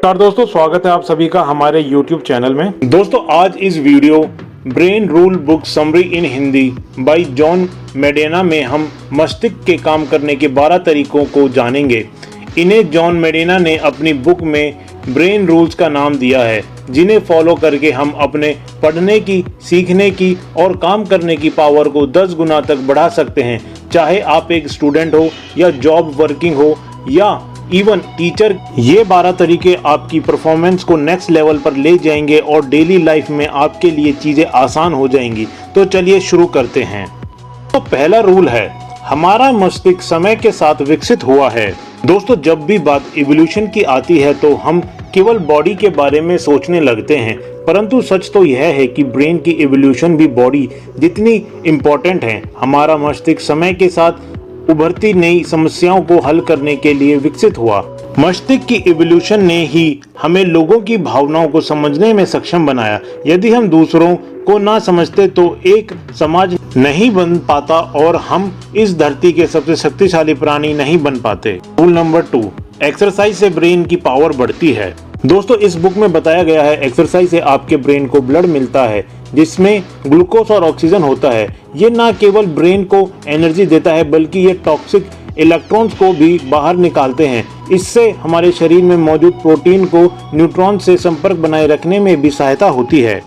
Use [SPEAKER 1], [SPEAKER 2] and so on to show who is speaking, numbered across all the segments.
[SPEAKER 1] नमस्कार दोस्तों, स्वागत है आप सभी का हमारे YouTube चैनल में। दोस्तों आज इस video brain rule book summary in Hindi by John Medina में हम मस्तिष्क के काम करने के 12 तरीकों को जानेंगे। इन्हें जॉन मेडेना ने अपनी बुक में ब्रेन रूल्स का नाम दिया है, जिन्हें फॉलो करके हम अपने पढ़ने की, सीखने की और काम करने की पावर को 10 गुना तक बढ़ा सकते हैं। चाहे आप एक स्टूडेंट हो या जॉब वर्किंग हो या इवन टीचर, ये 12 तरीके आपकी परफॉर्मेंस को नेक्स्ट लेवल पर ले जाएंगे और डेली लाइफ में आपके लिए चीज़ें आसान हो जाएंगी। तो चलिए शुरू करते हैं। तो पहला रूल है, हमारा मस्तिष्क समय के साथ विकसित हुआ है। दोस्तों जब भी बात इवोल्यूशन की आती है तो हम केवल बॉडी के बारे में सोचने लगते हैं, परंतु सच तो यह है कि ब्रेन की इवोल्यूशन भी बॉडी जितनी इम्पोर्टेंट है। हमारा मस्तिष्क समय के साथ उभरती नई समस्याओं को हल करने के लिए विकसित हुआ। मस्तिष्क की इवोल्यूशन ने ही हमें लोगों की भावनाओं को समझने में सक्षम बनाया। यदि हम दूसरों को ना समझते तो एक समाज नहीं बन पाता और हम इस धरती के सबसे शक्तिशाली प्राणी नहीं बन पाते। रूल नंबर 2, एक्सरसाइज से ब्रेन की पावर बढ़ती है। दोस्तों इस बुक में बताया गया है, एक्सरसाइज से आपके ब्रेन को ब्लड मिलता है जिसमें ग्लूकोज और ऑक्सीजन होता है। ये ना केवल ब्रेन को एनर्जी देता है बल्कि ये टॉक्सिक इलेक्ट्रॉन्स को भी बाहर निकालते हैं। इससे हमारे शरीर में मौजूद प्रोटीन को न्यूट्रॉन से संपर्क बनाए रखने में भी सहायता होती है।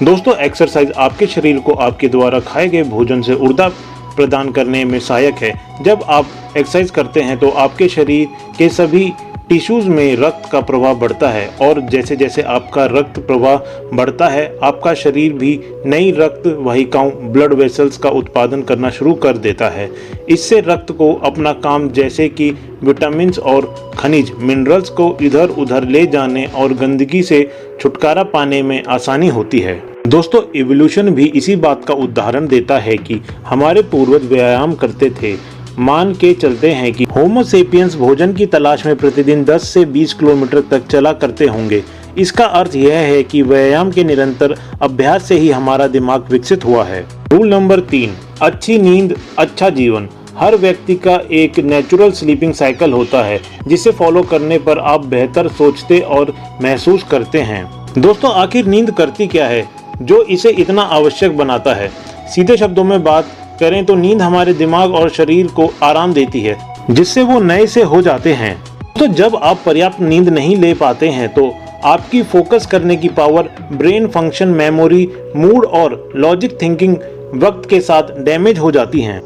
[SPEAKER 1] दोस्तों एक्सरसाइज आपके शरीर को आपके द्वारा खाए गए भोजन से ऊर्जा प्रदान करने में सहायक है। जब आप एक्सरसाइज करते हैं तो आपके शरीर के सभी टिश्यूज में रक्त का प्रवाह बढ़ता है और जैसे जैसे आपका रक्त प्रवाह बढ़ता है आपका शरीर भी नई रक्त वाहिकाओं ब्लड वेसल्स का उत्पादन करना शुरू कर देता है। इससे रक्त को अपना काम जैसे कि विटामिन और खनिज मिनरल्स को इधर उधर ले जाने और गंदगी से छुटकारा पाने में आसानी होती है। दोस्तों इवोल्यूशन भी इसी बात का उदाहरण देता है कि हमारे पूर्वज व्यायाम करते थे। मान के चलते हैं कि होमो सेपियंस भोजन की तलाश में प्रतिदिन 10 से 20 किलोमीटर तक चला करते होंगे। इसका अर्थ यह है कि व्यायाम के निरंतर अभ्यास से ही हमारा दिमाग विकसित हुआ है। रूल नंबर 3, अच्छी नींद अच्छा जीवन। हर व्यक्ति का एक नेचुरल स्लीपिंग साइकिल होता है जिसे फॉलो करने पर आप बेहतर सोचते और महसूस करते हैं। दोस्तों आखिर नींद करती क्या है जो इसे इतना आवश्यक बनाता है? सीधे शब्दों में बात करें तो नींद हमारे दिमाग और शरीर को आराम देती है जिससे वो नए से हो जाते हैं। तो जब आप पर्याप्त नींद नहीं ले पाते हैं तो आपकी फोकस करने की power, brain function, memory, mood और लॉजिक थिंकिंग वक्त के साथ डैमेज हो जाती हैं।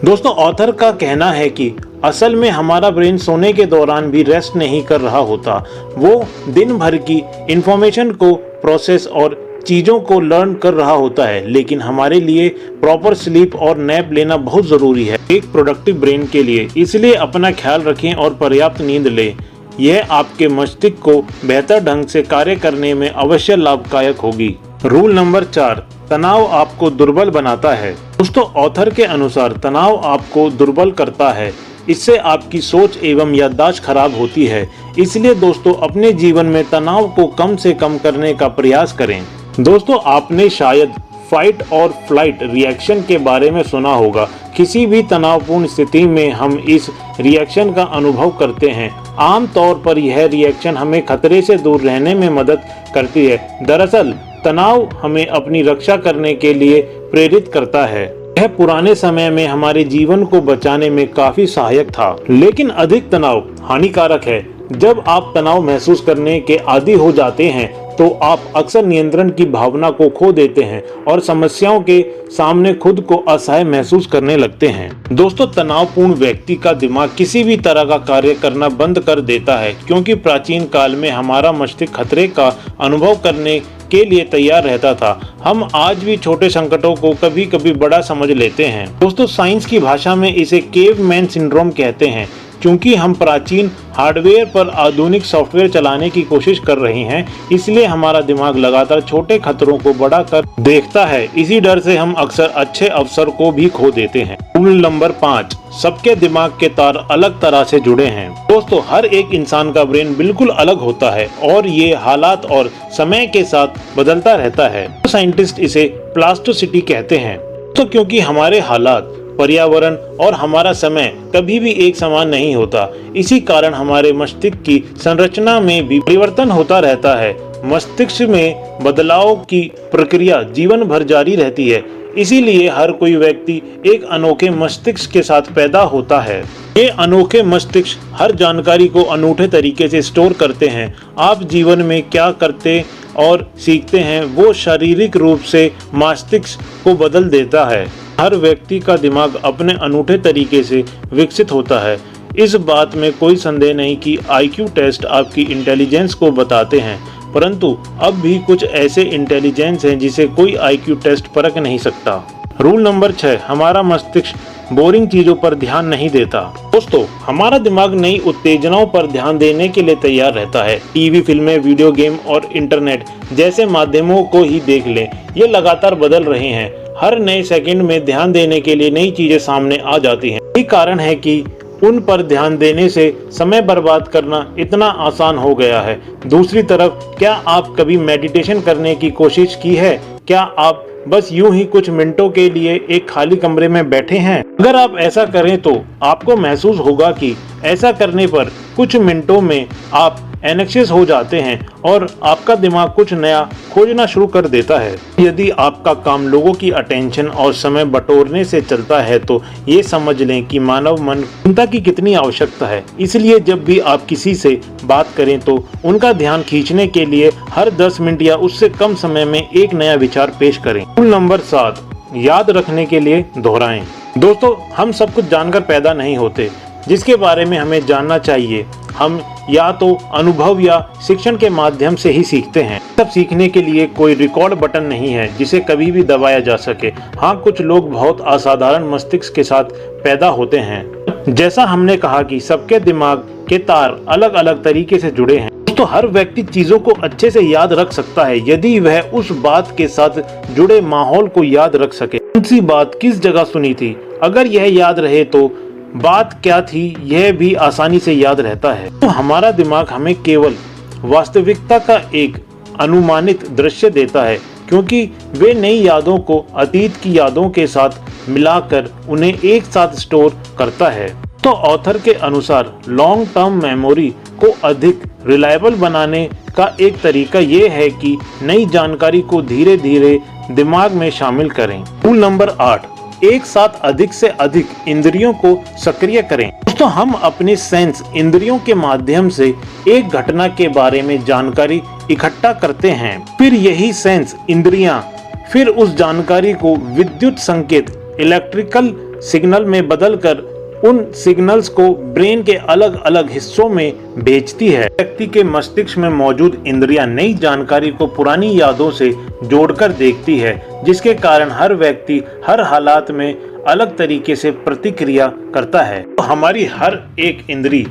[SPEAKER 1] दोस्तों ऑथर का कहना है कि असल में हमारा ब्रेन सोने के दौरान भी रेस्ट नहीं कर रहा होता। वो दिन भर की इंफॉर्मेशन को प्रोसेस और चीज़ों को लर्न कर रहा होता है, लेकिन हमारे लिए प्रॉपर स्लीप और नैप लेना बहुत ज़रूरी है एक प्रोडक्टिव ब्रेन के लिए। इसलिए अपना ख्याल रखें और पर्याप्त नींद लें। यह आपके मस्तिष्क को बेहतर ढंग से कार्य करने में अवश्य लाभदायक होगी। रूल नंबर 4, तनाव आपको दुर्बल बनाता है। दोस्तों ऑथर के अनुसार तनाव आपको दुर्बल करता है। इससे आपकी सोच एवं याददाश्त खराब होती है। इसलिए दोस्तों अपने जीवन में तनाव को कम से कम करने का प्रयास करें। दोस्तों आपने शायद फाइट और फ्लाइट रिएक्शन के बारे में सुना होगा। किसी भी तनावपूर्ण स्थिति में हम इस रिएक्शन का अनुभव करते हैं। आमतौर पर यह रिएक्शन हमें खतरे से दूर रहने में मदद करती है। दरअसल तनाव हमें अपनी रक्षा करने के लिए प्रेरित करता है। यह पुराने समय में हमारे जीवन को बचाने में काफी सहायक था, लेकिन अधिक तनाव हानिकारक है। जब आप तनाव महसूस करने के आदी हो जाते हैं तो आप अक्सर नियंत्रण की भावना को खो देते हैं और समस्याओं के सामने खुद को असहाय महसूस करने लगते हैं। दोस्तों तनावपूर्ण व्यक्ति का दिमाग किसी भी तरह का कार्य करना बंद कर देता है, क्योंकि प्राचीन काल में हमारा मस्तिष्क खतरे का अनुभव करने के लिए तैयार रहता था। हम आज भी छोटे संकटों को कभी कभी बड़ा समझ लेते हैं। दोस्तों साइंस की भाषा में इसे केवमैन सिंड्रोम कहते हैं। क्योंकि हम प्राचीन हार्डवेयर पर आधुनिक सॉफ्टवेयर चलाने की कोशिश कर रहे हैं, इसलिए हमारा दिमाग लगातार छोटे खतरों को बड़ा कर देखता है। इसी डर से हम अक्सर अच्छे अवसर को भी खो देते हैं। रूल नंबर 5, सबके दिमाग के तार अलग तरह से जुड़े हैं। दोस्तों हर एक इंसान का ब्रेन बिल्कुल अलग होता है और ये हालात और समय के साथ बदलता रहता है। साइंटिस्ट इसे प्लास्टिसिटी कहते हैं। तो क्योंकि हमारे हालात पर्यावरण और हमारा समय कभी भी एक समान नहीं होता। इसी कारण हमारे मस्तिष्क की संरचना में भी परिवर्तन होता रहता है। मस्तिष्क में बदलाव की प्रक्रिया जीवन भर जारी रहती है। इसीलिए हर कोई व्यक्ति एक अनोखे मस्तिष्क के साथ पैदा होता है। ये अनोखे मस्तिष्क हर जानकारी को अनूठे तरीके से स्टोर करते हैं। आप जीवन में क्या करते और सीखते हैं वो शारीरिक रूप से मस्तिष्क को बदल देता है। हर व्यक्ति का दिमाग अपने अनूठे तरीके से विकसित होता है। इस बात में कोई संदेह नहीं कि IQ टेस्ट आपकी इंटेलिजेंस को बताते हैं, परंतु अब भी कुछ ऐसे इंटेलिजेंस हैं जिसे कोई IQ टेस्ट परख नहीं सकता। रूल नंबर 6, हमारा मस्तिष्क बोरिंग चीजों पर ध्यान नहीं देता। दोस्तों, हमारा दिमाग नई उत्तेजनाओं पर ध्यान देने के लिए तैयार रहता है। टीवी, फिल्में, वीडियो गेम और इंटरनेट जैसे माध्यमों को ही देख लें, ये लगातार बदल रहे हैं। हर नए सेकंड में ध्यान देने के लिए नई चीजें सामने आ जाती हैं। यही कारण है कि उन पर ध्यान देने से समय बर्बाद करना इतना आसान हो गया है। दूसरी तरफ, क्या आप कभी मेडिटेशन करने की कोशिश की है? क्या आप बस यूं ही कुछ मिनटों के लिए एक खाली कमरे में बैठे हैं? अगर आप ऐसा करें तो आपको महसूस होगा कि ऐसा करने पर कुछ मिनटों में आप एंग्जायस हो जाते हैं और आपका दिमाग कुछ नया खोजना शुरू कर देता है। यदि आपका काम लोगों की अटेंशन और समय बटोरने से चलता है तो ये समझ लें कि मानव मन चिंता की कितनी आवश्यकता है। इसलिए जब भी आप किसी से बात करें तो उनका ध्यान खींचने के लिए हर 10 मिनट या उससे कम समय में एक नया विचार पेश करें। रूल नंबर 7, याद रखने के लिए दोहराएं। दोस्तों, हम सब कुछ जानकर पैदा नहीं होते जिसके बारे में हमें जानना चाहिए। हम या तो अनुभव या शिक्षण के माध्यम से ही सीखते हैं। सब सीखने के लिए कोई रिकॉर्ड बटन नहीं है जिसे कभी भी दबाया जा सके। हाँ, कुछ लोग बहुत असाधारण मस्तिष्क के साथ पैदा होते हैं। जैसा हमने कहा कि सबके दिमाग के तार अलग अलग तरीके से जुड़े हैं। तो हर व्यक्ति चीजों को अच्छे से याद रख सकता है यदि वह उस बात के साथ जुड़े माहौल को याद रख सके। कौन सी बात किस जगह सुनी थी, अगर यह याद रहे तो बात क्या थी यह भी आसानी से याद रहता है। तो हमारा दिमाग हमें केवल वास्तविकता का एक अनुमानित दृश्य देता है, क्योंकि वे नई यादों को अतीत की यादों के साथ मिलाकर उन्हें एक साथ स्टोर करता है। तो ऑथर के अनुसार लॉन्ग टर्म मेमोरी को अधिक रिलायबल बनाने का एक तरीका ये है कि नई जानकारी को धीरे धीरे दिमाग में शामिल करें। रूल नंबर 8, एक साथ अधिक से अधिक इंद्रियों को सक्रिय करें। दोस्तों, हम अपने सेंस इंद्रियों के माध्यम से एक घटना के बारे में जानकारी इकट्ठा करते हैं। फिर यही सेंस इंद्रियां फिर उस जानकारी को विद्युत संकेत इलेक्ट्रिकल सिग्नल में बदलकर उन सिग्नल्स को ब्रेन के अलग अलग हिस्सों में भेजती है। व्यक्ति के मस्तिष्क में मौजूद इंद्रियां नई जानकारी को पुरानी यादों से जोड़कर देखती है, जिसके कारण हर व्यक्ति हर हालात में अलग तरीके से प्रतिक्रिया करता है। तो हमारी हर एक इंद्री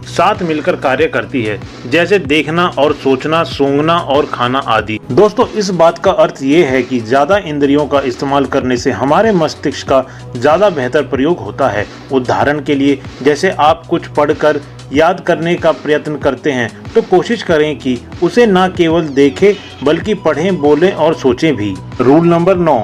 [SPEAKER 1] साथ मिलकर कार्य करती है, जैसे देखना और सोचना, सूंघना और खाना आदि। दोस्तों, इस बात का अर्थ ये है कि ज्यादा इंद्रियों का इस्तेमाल करने से हमारे मस्तिष्क का ज्यादा बेहतर प्रयोग होता है। उदाहरण के लिए, जैसे आप कुछ पढ़कर याद करने का प्रयत्न करते हैं तो कोशिश करें कि उसे न केवल देखें बल्कि पढ़ें, बोलें और सोचें भी। रूल नंबर 9,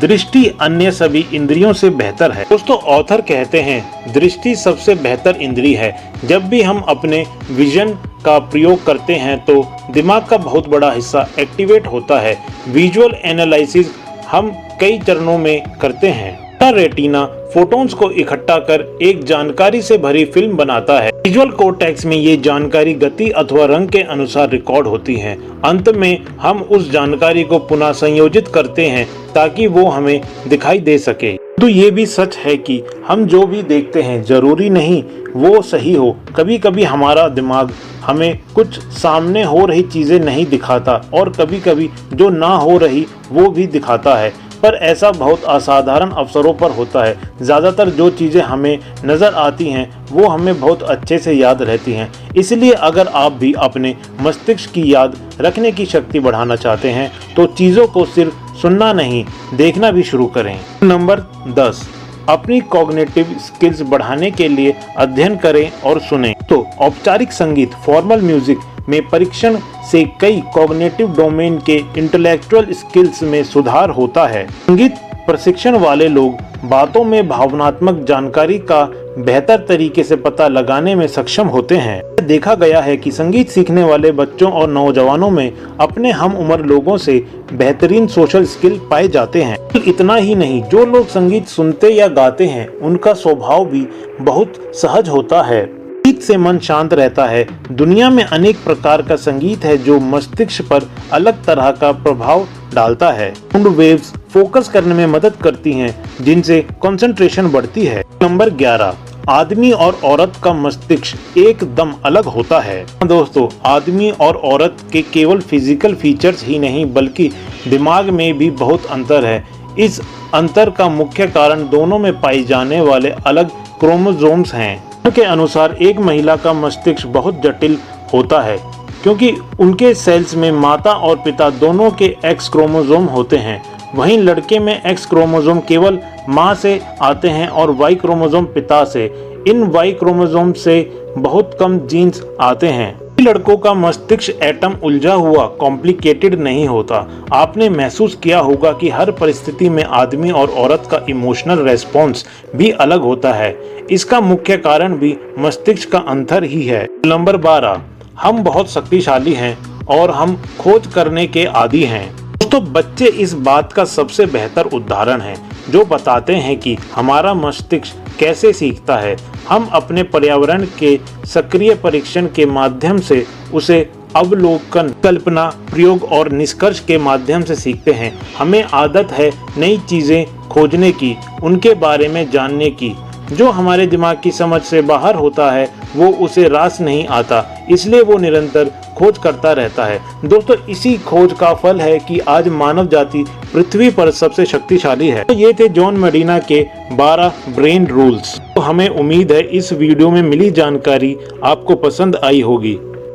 [SPEAKER 1] दृष्टि अन्य सभी इंद्रियों से बेहतर है। दोस्तों, ऑथर कहते हैं दृष्टि सबसे बेहतर इंद्री है। जब भी हम अपने विजन का प्रयोग करते हैं तो दिमाग का बहुत बड़ा हिस्सा एक्टिवेट होता है। विजुअल एनालिसिस हम कई चरणों में करते हैं। रेटिना फोटोन्स को इकट्ठा कर एक जानकारी से भरी फिल्म बनाता है। विजुअल कोर्टेक्स में ये जानकारी गति अथवा रंग के अनुसार रिकॉर्ड होती है। अंत में हम उस जानकारी को पुनः संयोजित करते हैं ताकि वो हमें दिखाई दे सके। तो ये भी सच है कि हम जो भी देखते हैं जरूरी नहीं वो सही हो। कभी कभी हमारा दिमाग हमें कुछ सामने हो रही चीजें नहीं दिखाता और कभी कभी जो ना हो रही वो भी दिखाता है, पर ऐसा बहुत असाधारण अवसरों पर होता है। ज़्यादातर जो चीज़ें हमें नज़र आती हैं वो हमें बहुत अच्छे से याद रहती हैं। इसलिए अगर आप भी अपने मस्तिष्क की याद रखने की शक्ति बढ़ाना चाहते हैं तो चीज़ों को सिर्फ सुनना नहीं, देखना भी शुरू करें। नंबर 10, अपनी कॉग्निटिव स्किल्स बढ़ाने के लिए अध्ययन करें और सुनें। तो औपचारिक संगीत, फॉर्मल म्यूजिक में परीक्षण से कई कॉग्निटिव डोमेन के इंटेलेक्चुअल स्किल्स में सुधार होता है। संगीत प्रशिक्षण वाले लोग बातों में भावनात्मक जानकारी का बेहतर तरीके से पता लगाने में सक्षम होते हैं। देखा गया है कि संगीत सीखने वाले बच्चों और नौजवानों में अपने हम उम्र लोगों से बेहतरीन सोशल स्किल पाए जाते हैं। इतना ही नहीं, जो लोग संगीत सुनते या गाते हैं उनका स्वभाव भी बहुत सहज होता है। संगीत से मन शांत रहता है। दुनिया में अनेक प्रकार का संगीत है जो मस्तिष्क पर अलग तरह का प्रभाव डालता है। साउंड वेव्स फोकस करने में मदद करती हैं, जिनसे कंसंट्रेशन बढ़ती है। नंबर 11, आदमी और औरत का मस्तिष्क एकदम अलग होता है। दोस्तों, आदमी और औरत के केवल फिजिकल फीचर्स ही नहीं बल्कि दिमाग में भी बहुत अंतर है। इस अंतर का मुख्य कारण दोनों में पाई जाने वाले अलग क्रोमोसोम्स हैं। उनके अनुसार एक महिला का मस्तिष्क बहुत जटिल होता है क्योंकि उनके सेल्स में माता और पिता दोनों के एक्स क्रोमोसोम होते हैं। वहीं लड़के में एक्स क्रोमोसोम केवल मां से आते हैं और वाई क्रोमोसोम पिता से। इन वाई क्रोमोसोम से बहुत कम जीन्स आते हैं। लड़कों का मस्तिष्क एटम उलझा हुआ कॉम्प्लिकेटेड नहीं होता। आपने महसूस किया होगा कि हर परिस्थिति में आदमी और औरत का इमोशनल रेस्पॉन्स भी अलग होता है। इसका मुख्य कारण भी मस्तिष्क का अंतर ही है। नंबर 12, हम बहुत शक्तिशाली हैं और हम खोज करने के आदी हैं। दोस्तों, बच्चे इस बात का सबसे बेहतर उदाहरण हैं जो बताते हैं कि हमारा मस्तिष्क कैसे सीखता है। हम अपने पर्यावरण के सक्रिय परीक्षण के माध्यम से उसे अवलोकन, कल्पना, प्रयोग और निष्कर्ष के माध्यम से सीखते हैं। हमें आदत है नई चीजें खोजने की, उनके बारे में जानने की। जो हमारे दिमाग की समझ से बाहर होता है वो उसे रास नहीं आता, इसलिए वो निरंतर खोज करता रहता है। दोस्तों, इसी खोज का फल है कि आज मानव जाति पृथ्वी पर सबसे शक्तिशाली है। तो ये थे जॉन मेडिना के 12 ब्रेन रूल्स। तो हमें उम्मीद है इस वीडियो में मिली जानकारी आपको पसंद आई होगी।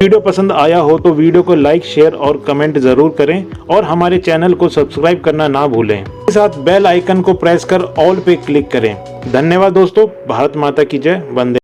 [SPEAKER 1] वीडियो पसंद आया हो तो वीडियो को लाइक, शेयर और कमेंट जरूर करें और हमारे चैनल को सब्सक्राइब करना ना भूलें। इसके साथ बेल आइकन को प्रेस कर ऑल पे क्लिक करें। धन्यवाद दोस्तों। भारत माता की जय। वंदे।